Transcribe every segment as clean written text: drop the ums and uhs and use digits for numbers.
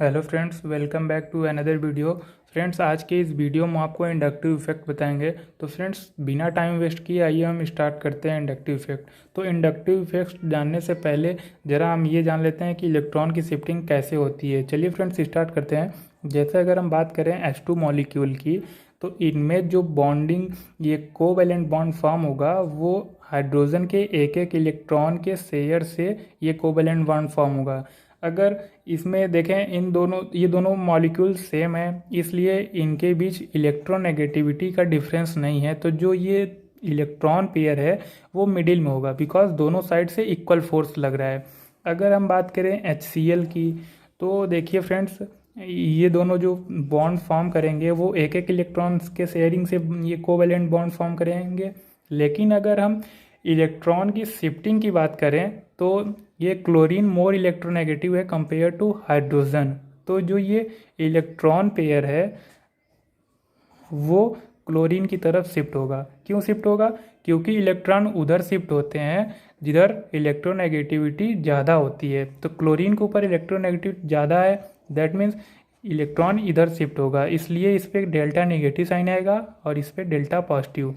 Hello friends, welcome back to another video. Friends, आज के इस वीडियो में आपको इंडक्टिव इफेक्ट बताएंगे। तो फ्रेंड्स, बिना टाइम वेस्ट किए आइए हम स्टार्ट करते हैं इंडक्टिव इफेक्ट। तो इंडक्टिव इफेक्ट जानने से पहले ज़रा हम ये जान लेते हैं कि इलेक्ट्रॉन की शिफ्टिंग कैसे होती है। चलिए फ्रेंड्स, स्टार्ट करते हैं। जैसे अगर हम बात करें H2 मॉलिक्यूल की, तो इनमें जो बॉन्डिंग, ये कोवैलेंट बॉन्ड फॉर्म होगा, वो हाइड्रोजन के एक एक इलेक्ट्रॉन के शेयर से ये कोवैलेंट बॉन्ड फॉर्म होगा। अगर इसमें देखें, ये दोनों मॉलिक्यूल सेम है, इसलिए इनके बीच इलेक्ट्रोनेगेटिविटी का डिफरेंस नहीं है। तो जो ये इलेक्ट्रॉन पेयर है वो मिडिल में होगा, बिकॉज दोनों साइड से इक्वल फोर्स लग रहा है। अगर हम बात करें HCl की, तो देखिए फ्रेंड्स, ये दोनों जो बॉन्ड फॉर्म करेंगे वो एक एक इलेक्ट्रॉन्स के शेयरिंग से ये कोवैलेंट बॉन्ड फॉर्म करेंगे। लेकिन अगर हम इलेक्ट्रॉन की शिफ्टिंग की बात करें, तो ये क्लोरीन मोर इलेक्ट्रोनेगेटिव है कंपेयर टू हाइड्रोजन। तो जो ये इलेक्ट्रॉन पेयर है वो क्लोरीन की तरफ शिफ्ट होगा। क्यों शिफ्ट होगा? क्योंकि इलेक्ट्रॉन उधर शिफ्ट होते हैं जिधर इलेक्ट्रोनेगेटिविटी ज़्यादा होती है। तो क्लोरीन के ऊपर इलेक्ट्रोनेगेटिविटी ज़्यादा है, दैट मीन्स इलेक्ट्रॉन इधर शिफ्ट होगा, इसलिए इस पर डेल्टा नेगेटिव साइन आएगा और इस पर डेल्टा पॉजिटिव।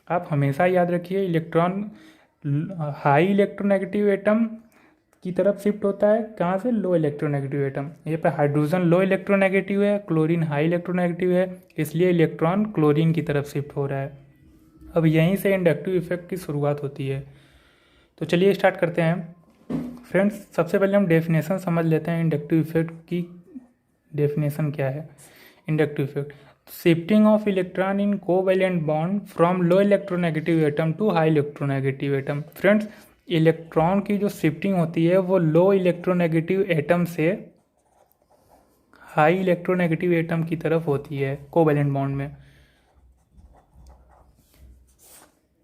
आप हमेशा याद रखिए, इलेक्ट्रॉन हाई इलेक्ट्रोनेगेटिव एटम की तरफ शिफ्ट होता है। कहाँ से? लो इलेक्ट्रोनेगेटिव एटम। ये पे हाइड्रोजन लो इलेक्ट्रोनेगेटिव है, क्लोरीन हाई इलेक्ट्रोनेगेटिव है, इसलिए इलेक्ट्रॉन क्लोरीन की तरफ शिफ्ट हो रहा है। अब यहीं से इंडक्टिव इफेक्ट की शुरुआत होती है। तो चलिए स्टार्ट करते हैं। फ्रेंड्स, सबसे पहले हम डेफिनेशन समझ लेते हैं। इंडक्टिव इफेक्ट की डेफिनेशन क्या है? Inductive effect, shifting of electron in covalent bond from low electronegative atom to high electronegative atom. Friends, electron की जो शिफ्टिंग होती है वो लो इलेक्ट्रोनेगेटिव एटम से हाई इलेक्ट्रोनेगेटिव एटम की तरफ होती है कोवैलेंट बॉन्ड में।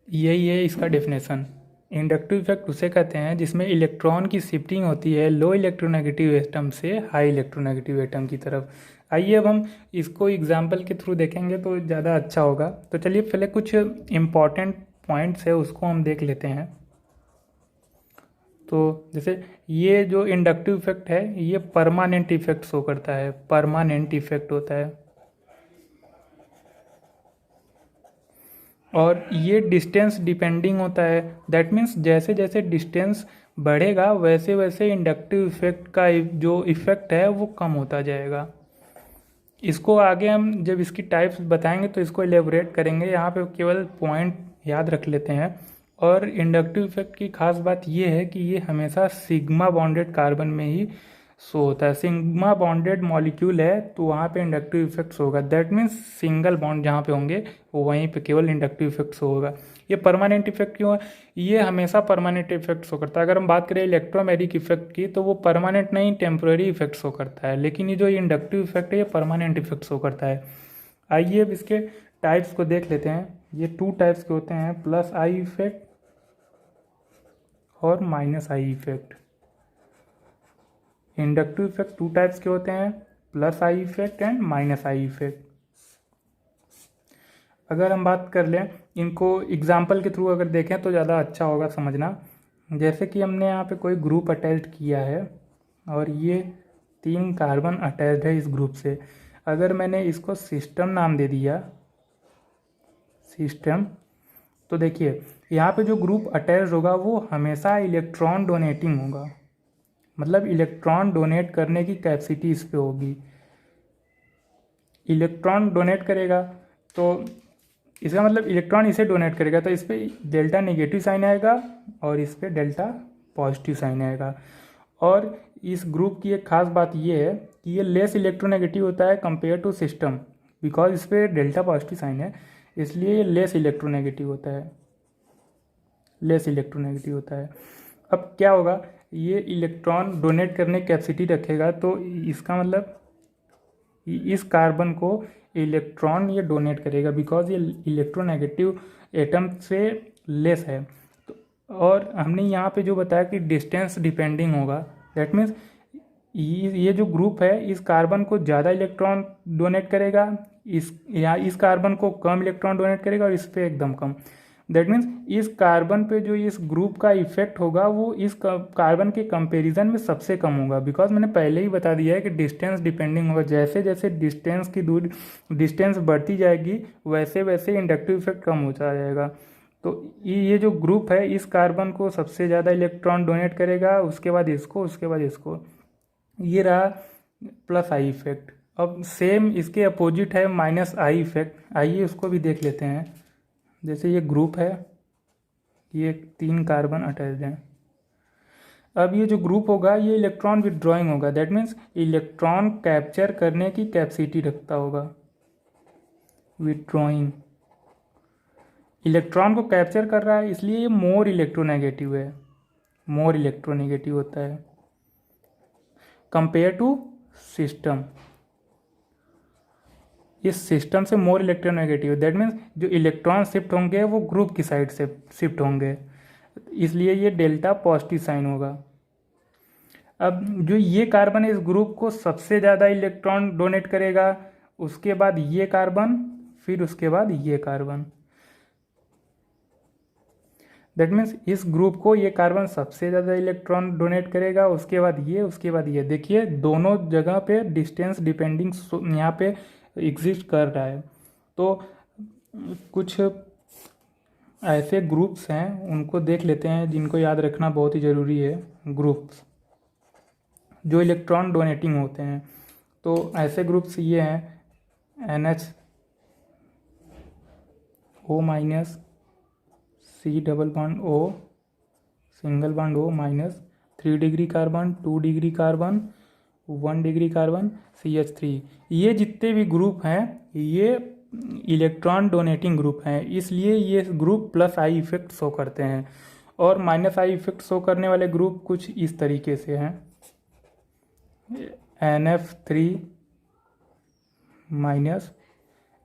यही है इसका डेफिनेशन। इंडक्टिव इफेक्ट उसे कहते हैं जिसमें इलेक्ट्रॉन की शिफ्टिंग होती है लो इलेक्ट्रोनेगेटिव एटम से हाई इलेक्ट्रोनेगेटिव एटम की तरफ। आइए अब हम इसको एग्जाम्पल के थ्रू देखेंगे तो ज़्यादा अच्छा होगा। तो चलिए पहले कुछ इम्पॉर्टेंट पॉइंट्स है उसको हम देख लेते हैं। तो जैसे ये जो इंडक्टिव इफेक्ट है ये परमानेंट इफेक्ट शो करता है, परमानेंट इफेक्ट होता है। और ये डिस्टेंस डिपेंडिंग होता है, दैट मीन्स जैसे जैसे डिस्टेंस बढ़ेगा वैसे वैसे इंडक्टिव इफेक्ट का जो इफेक्ट है वो कम होता जाएगा। इसको आगे हम जब इसकी टाइप्स बताएंगे तो इसको एलेबोरेट करेंगे, यहाँ पे केवल पॉइंट याद रख लेते हैं। और इंडक्टिव इफेक्ट की खास बात ये है कि ये हमेशा सिग्मा बॉन्डेड कार्बन में ही शो होता है। सिग्मा बॉन्डेड मॉलिक्यूल है तो वहाँ पे इंडक्टिव इफेक्ट शो होगा, दैट मीन्स सिंगल बॉन्ड जहाँ पे होंगे वो वहीं पे केवल इंडक्टिव इफेक्ट शो होगा। ये परमानेंट इफेक्ट क्यों है? ये हमेशा परमानेंट इफेक्ट शो करता है। अगर हम बात करें इलेक्ट्रोमैग्नेटिक इफेक्ट की, तो वो परमानेंट नहीं, टेम्प्रेरी इफेक्ट शो करता है। लेकिन ये जो इंडक्टिव इफेक्ट है ये परमानेंट इफेक्ट शो करता है। आइए अब इसके टाइप्स को देख लेते हैं। ये 2 टाइप्स के होते हैं, प्लस आई इफेक्ट और minus I effect. Inductive effect 2 types के होते हैं, plus I effect and minus I effect. अगर हम बात कर लें इनको एग्जाम्पल के थ्रू अगर देखें तो ज़्यादा अच्छा होगा समझना। जैसे कि हमने यहाँ पे कोई ग्रुप अटैच किया है और ये 3 कार्बन अटैच्ड है इस ग्रुप से। अगर मैंने इसको सिस्टम नाम दे दिया, सिस्टम, तो देखिए यहाँ पे जो ग्रुप अटैच्ड होगा वो हमेशा इलेक्ट्रॉन डोनेटिंग होगा, मतलब इलेक्ट्रॉन डोनेट करने की कैपेसिटी इस पे होगी। इलेक्ट्रॉन डोनेट करेगा तो इसका मतलब इलेक्ट्रॉन इसे डोनेट करेगा, तो इस पर डेल्टा नेगेटिव साइन आएगा और इस पर डेल्टा पॉजिटिव साइन आएगा। और इस ग्रुप की एक खास बात ये है कि ये लेस इलेक्ट्रोनेगेटिव होता है कंपेयर टू सिस्टम, बिकॉज इस पर डेल्टा पॉजिटिव साइन है, इसलिए ये लेस इलेक्ट्रोनेगेटिव होता है, लेस इलेक्ट्रोनेगेटिव होता है। अब क्या होगा, ये इलेक्ट्रॉन डोनेट करने की कैपेसिटी रखेगा, तो इसका मतलब इस कार्बन को इलेक्ट्रॉन ये डोनेट करेगा बिकॉज ये इलेक्ट्रोनेगेटिव एटम से लेस है। तो और हमने यहाँ पे जो बताया कि डिस्टेंस डिपेंडिंग होगा, दैट मीन्स ये जो ग्रुप है इस कार्बन को ज़्यादा इलेक्ट्रॉन डोनेट करेगा, इस कार्बन को कम इलेक्ट्रॉन डोनेट करेगा और इस पे एकदम कम। दैट मीन्स इस कार्बन पे जो इस ग्रुप का इफेक्ट होगा वो इस कार्बन के कंपैरिजन में सबसे कम होगा, बिकॉज मैंने पहले ही बता दिया है कि डिस्टेंस डिपेंडिंग होगा। जैसे जैसे डिस्टेंस की दूरी डिस्टेंस बढ़ती जाएगी वैसे वैसे इंडक्टिव इफेक्ट कम होता जाएगा। तो ये जो ग्रुप है इस कार्बन को सबसे ज़्यादा इलेक्ट्रॉन डोनेट करेगा, उसके बाद इसको, उसके बाद इसको। ये रहा प्लस आई इफेक्ट। अब सेम इसके अपोजिट है माइनस आई इफेक्ट। आइए उसको भी देख लेते हैं। जैसे ये ग्रुप है, ये 3 कार्बन अटैच्ड हैं। अब ये जो ग्रुप होगा ये इलेक्ट्रॉन विदड्रॉइंग होगा, दैट मीन्स इलेक्ट्रॉन कैप्चर करने की कैपेसिटी रखता होगा। विदड्रॉइंग, इलेक्ट्रॉन को कैप्चर कर रहा है इसलिए ये मोर इलेक्ट्रोनेगेटिव है, मोर इलेक्ट्रोनेगेटिव होता है कंपेयर टू सिस्टम। इस सिस्टम से मोर इलेक्ट्रोनेगेटिव, दैट मीन्स जो इलेक्ट्रॉन शिफ्ट होंगे वो ग्रुप की साइड से शिफ्ट होंगे, इसलिए ये डेल्टा पॉजिटिव साइन होगा। अब जो ये कार्बन है इस ग्रुप को सबसे ज़्यादा इलेक्ट्रॉन डोनेट करेगा, उसके बाद ये कार्बन, फिर उसके बाद ये कार्बन। दैट मीन्स इस ग्रुप को ये कार्बन सबसे ज़्यादा इलेक्ट्रॉन डोनेट करेगा, उसके बाद ये, उसके बाद ये। देखिए दोनों जगह पे डिस्टेंस डिपेंडिंग यहाँ पे एग्जिस्ट कर रहा है। तो कुछ ऐसे ग्रुप्स हैं उनको देख लेते हैं जिनको याद रखना बहुत ही ज़रूरी है। ग्रुप्स जो इलेक्ट्रॉन डोनेटिंग होते हैं, तो ऐसे ग्रुप्स ये हैं NH O- C double bond O single bond O minus 3 degree carbon, 2 degree carbon, 1 degree carbon, CH3। ये जितने भी ग्रुप हैं ये इलेक्ट्रॉन डोनेटिंग ग्रुप हैं, इसलिए ये group plus I effect show करते हैं। और माइनस आई इफेक्ट शो करने वाले ग्रुप कुछ इस तरीके से हैं। NF3 minus,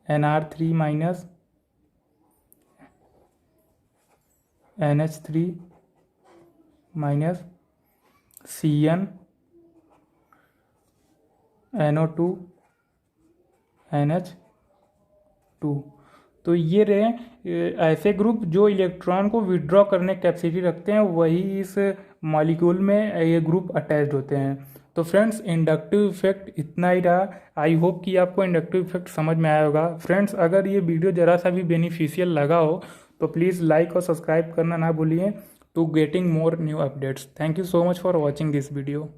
NR3 minus, NH3 minus, CN, NO2, NH2। तो ये रहे ऐसे ग्रुप जो इलेक्ट्रॉन को विड्रॉ करने की कैपेसिटी रखते हैं, वही इस मॉलिक्यूल में ये ग्रुप अटैच्ड होते हैं। तो फ्रेंड्स इंडक्टिव इफेक्ट इतना ही रहा। आई होप कि आपको इंडक्टिव इफेक्ट समझ में आया होगा। फ्रेंड्स अगर ये वीडियो ज़रा सा भी बेनिफिशियल लगा हो तो प्लीज़ लाइक और सब्सक्राइब करना ना भूलिए to getting more new updates. Thank you so much for watching this video.